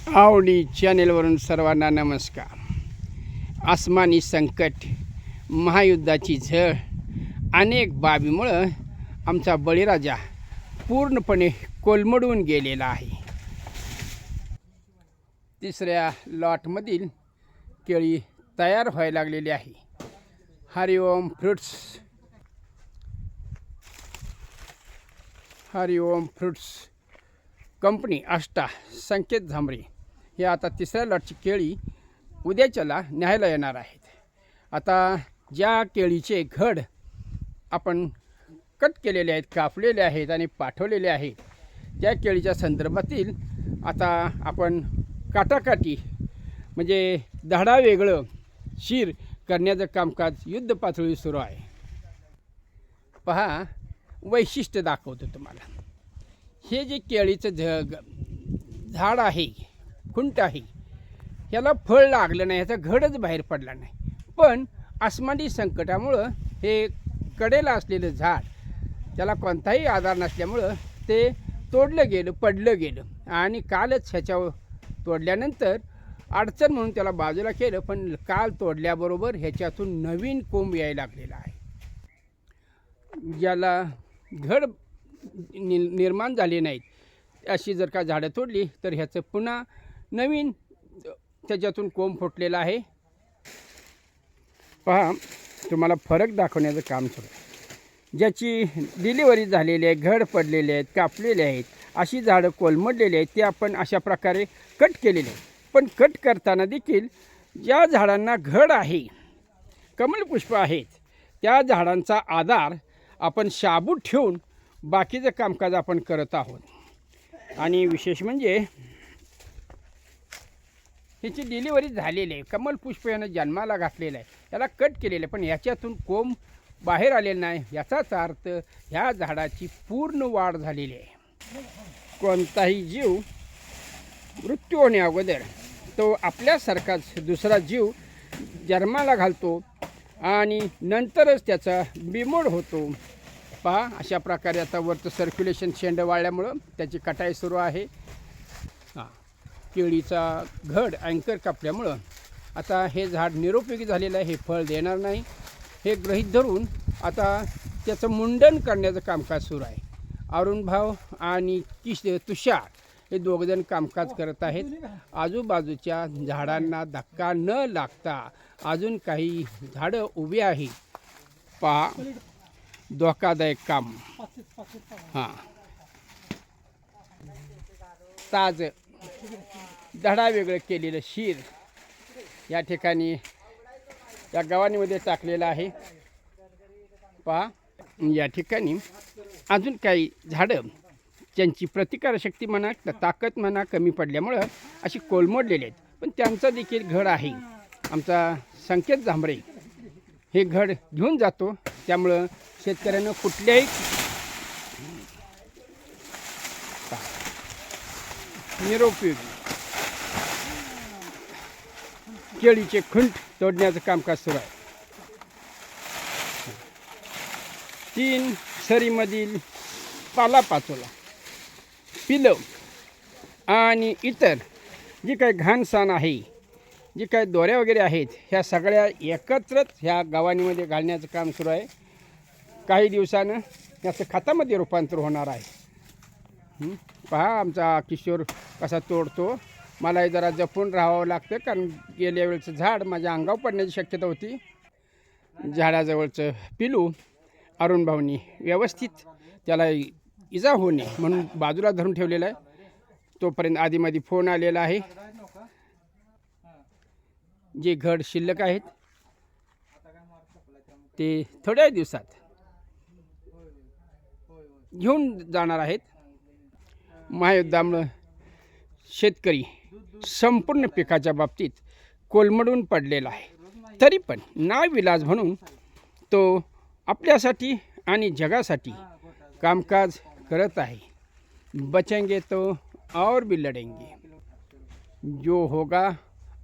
आवडी चॅनेलवरून सर्वांना नमस्कार. आसमानी संकट, महायुद्धाची झळ, अनेक बाबीमुळं आमचा बळीराजा पूर्णपणे कोलमडून गेलेला आहे. तिसऱ्या लॉटमधील केळी तयार व्हायला लागलेली आहे. हरिओम फ्रूट्स कंपनी आष्टा संकेत झांबरे हे आता तिसऱ्या लॉटची केळी उद्याच्याला न्यायला येणार आहेत. आता ज्या केळीचे घड आपण कट केलेले आहेत, कापलेले आहेत आणि पाठवलेले आहेत, त्या केळीच्या संदर्भातील आता आपण काटाकाटी म्हणजे धडा वेगळं शीर करण्याचं कामकाज युद्ध पातळीवर सुरू आहे. पहा, वैशिष्ट्य दाखवतो तुम्हाला. हे जे केळीचं झाड आहे, खुंट आहे, ह्याला फळ लागलं नाही, ह्याचा घडच बाहेर पडला नाही. पण आसमानी संकटामुळं हे कडेला असलेलं झाड, त्याला कोणताही आधार नसल्यामुळं ते तोडलं गेलं, पडलं गेलं आणि कालच ह्याच्यावर तोडल्यानंतर अडचण म्हणून त्याला बाजूला केलं. पण काल तोडल्याबरोबर ह्याच्यातून नवीन कोंब यायला लागलेला आहे. ज्याला घड निर्माण झाले नाहीत अशी जर का झाडं तोडली तर ह्याचं पुन्हा नवीन त्याच्यातून कोंब फुटलेला आहे. पहा, तुम्हाला फरक दाखवण्याचं काम सुरू आहे. ज्याची डिलिव्हरी झालेली आहे, घड पडलेले आहेत, कापलेले आहेत, अशी झाडं कोलमडलेली आहेत, ते आपण अशा प्रकारे कट केलेले आहेत. पण कट करताना देखील ज्या झाडांना घड आहे, कमलपुष्प आहेत, त्या झाडांचा आधार आपण शाबूत ठेवून बाकीचं कामकाज आपण करत आहोत. आणि विशेष म्हणजे ह्याची डिलिव्हरी झालेली आहे, कमलपुष्प यानं जन्माला घातलेलं आहे, याला कट केलेलं आहे, पण ह्याच्यातून कोंब बाहेर आलेला नाही. याचाच अर्थ ह्या झाडाची पूर्ण वाढ झालेली आहे. कोणताही जीव मृत्यू होण्याअगोदर तो आपल्यासारखाच दुसरा जीव जन्माला घालतो आणि नंतरच त्याचा बिमोड होतो. पहा, अशा प्रकारे आता वरचं सर्क्युलेशन शेंड वाळल्यामुळं त्याची कटाई सुरू आहे. केळीचा घड अँकर कापल्यामुळं आता हे झाड निरुपयोगी झालेलं आहे, हे फळ देणार नाही, हे गृहीत धरून आता त्याचं मुंडन करण्याचं कामकाज सुरू आहे. अरुणभाऊ आणि तुषार हे दोघंजण कामकाज करत आहेत. आजूबाजूच्या झाडांना धक्का न लागता अजून काही झाडं उभी आहेत. पहा, धोकादायक काम. ताजं धडा वेगळं केलेलं शीर या ठिकाणी या गव्हाणीमध्ये टाकलेलं आहे. पहा, या ठिकाणी अजून काही झाडं ज्यांची प्रतिकारशक्ती म्हणा, ताकद म्हणा कमी पडल्यामुळं अशी कोलमडलेली आहेत, पण त्यांचा देखील घड आहे. आमचा संकेत झांबरे हे घड घेऊन जातो. त्यामुळं शेतकऱ्यांना कुठल्याही निरुपयोगी केळीचे खुंट तोडण्याचं कामकाज सुरू आहे. 3 सरीमधील पालापाचोला, पिलं आणि इतर जी काही घाणसाण आहे, जी काही दोऱ्या वगैरे आहेत, ह्या सगळ्या एकत्रच ह्या गव्हाणीमध्ये घालण्याचं काम सुरू आहे. काही दिवसानं याचं खतामध्ये रूपांतर होणार आहे. पहा, आमचा किशोर कसा तोडतो. मला जरा जपून राहावं लागतं, कारण गेल्या वेळचं झाड माझ्या अंगावर पडण्याची शक्यता होती. झाडाजवळचं पिलू अरुणभाऊनी व्यवस्थित त्याला इजा होऊ नये म्हणून बाजूला धरून ठेवलेला आहे. तोपर्यंत आधीमध्ये फोन आलेला आहे. जे घड शिल्लक आहेत ते थोड्या दिवसात घेऊन जाणार आहेत. महायुद्धामुळं शेतकरी संपूर्ण पिकाच्या बाबतीत कोलमडून पडलेला आहे. तरी पण नाविलाज म्हणून तो आपल्यासाठी आणि जगासाठी कामकाज करत आहे. बचेंगे तो और भी लढेंगे, जो होगा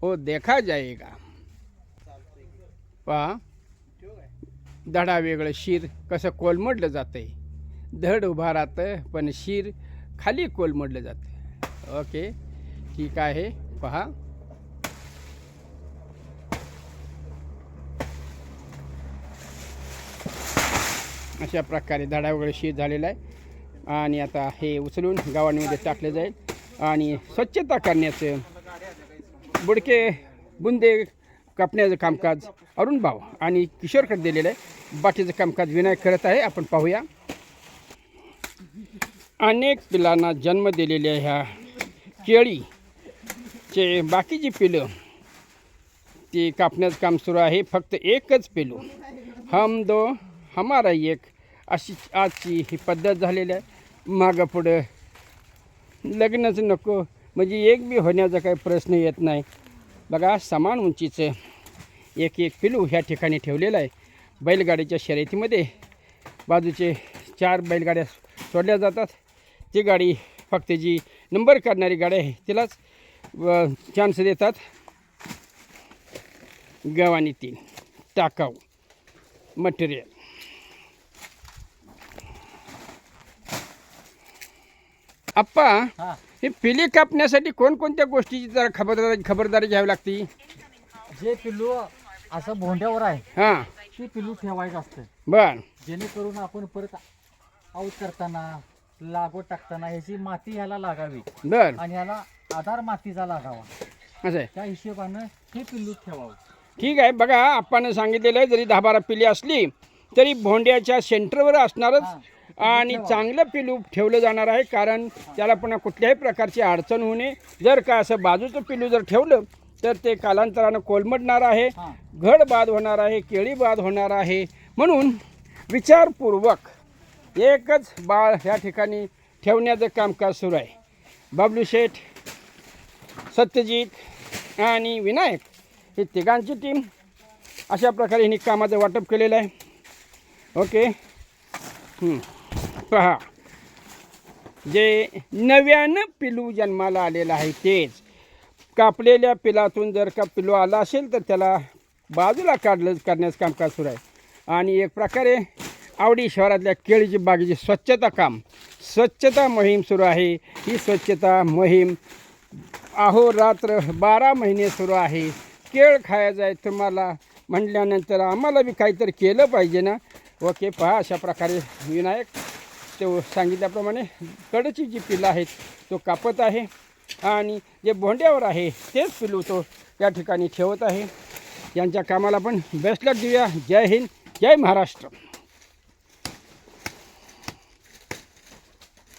वो देखा जाएगा. पहा, धडा वेगळं शीर कसं कोलमडलं जातं आहे. धड उभा राहतं पण शीर खाली कोलमडलं जातं. ओके, ठीक आहे, पहा. अशा प्रकारे धडा वगैरे शीत झालेला आहे आणि आता हे उचलून गावांमध्ये टाकले जाईल आणि स्वच्छता करण्याचं बुडके बुंदे कापण्याचं कामकाज अरुण भाऊ आणि किशोरकडे दिलेलं आहे. बाकीचं कामकाज विनायक करत आहे. आपण पाहूया. अनेक पिलांना जन्म दिलेल्या ह्या केळीचे बाकीची पिलं ती कापण्याचं काम सुरू आहे. फक्त एकच पिलू हम दो हमारा एक अशी आजची ही पद्धत झालेली आहे. मागं पुढं लग्नच नको म्हणजे एक बी होण्याचा काही प्रश्न येत नाही. बघा, समान उंचीचं एक एक पिलू ह्या ठिकाणी ठेवलेलं आहे. बैलगाडीच्या शर्यतीमध्ये बाजूचे 4 बैलगाड्या सोडल्या जातात. ती गाडी फक्त जी नंबर काढणारी गाडी आहे तिलाच चान्स देतात. गव्हाणी 3 टाकाऊ मटेरियल. आप्पा, हे पिली कापण्यासाठी कोणकोणत्या गोष्टीची जरा खबरदारी घ्यावी लागते? जे पिल्लू असं भोंड्यावर आहे हां, ते पिल्लू ठेवायचं असतं, बर जेणेकरून आपण परत आऊट करताना लागवड टाकताना ह्याची माती ह्याला लागावी बर आणि ह्याला आधार मातीचा लागावा. असं आहे. त्या हिशोबानं हे पिल्लू ठेवावं. ठीक आहे. बघा, आपण सांगितलेलं आहे जरी 10-12 पिली असली तरी भोंड्याच्या सेंटरवर असणारच आणि चांगलं पिलू ठेवलं जाणार आहे. कारण त्याला पुन्हा कुठल्याही प्रकारची अडचण होऊ नये. जर का असं बाजूचं पिलू जर ठेवलं तर ते कालांतरानं कोलमडणार आहे, घड बाद होणार आहे, केळी बाद होणार आहे. म्हणून विचारपूर्वक एकच बाळ ह्या ठिकाणी ठेवण्याचं कामकाज सुरू आहे. बाबलू शेठ, सत्यजित आणि विनायक ही तिघांची टीम अशा प्रकारे हिने कामाचं वाटप केलेलं आहे. ओके, पहा, जे नव्यानं पिलू जन्माला आलेलं आहे तेच कापलेल्या पिलातून जर का पिलू आला असेल तर त्याला बाजूला करण्याचं कामकाज सुरू आहे. आणि एक प्रकारे आवडी शहरातल्या केळीची बागेची स्वच्छता मोहीम सुरू आहे. ही स्वच्छता मोहीम अहोरात्र 12 महिने सुरू आहे. केळ खायचं आहे तुम्हाला म्हटल्यानंतर आम्हाला बी काहीतरी केलं पाहिजे ना. ओके, पहा, अशा प्रकारे विनायक तो सांगितल्याप्रमाणे कडची जी पिलं आहेत तो कापत आहे आणि जे भोंड्यावर आहे तेच पिलू तो या ठिकाणी ठेवत आहे. यांच्या कामाला पण बेस्ट लक देऊया. जय हिंद, जय महाराष्ट्र.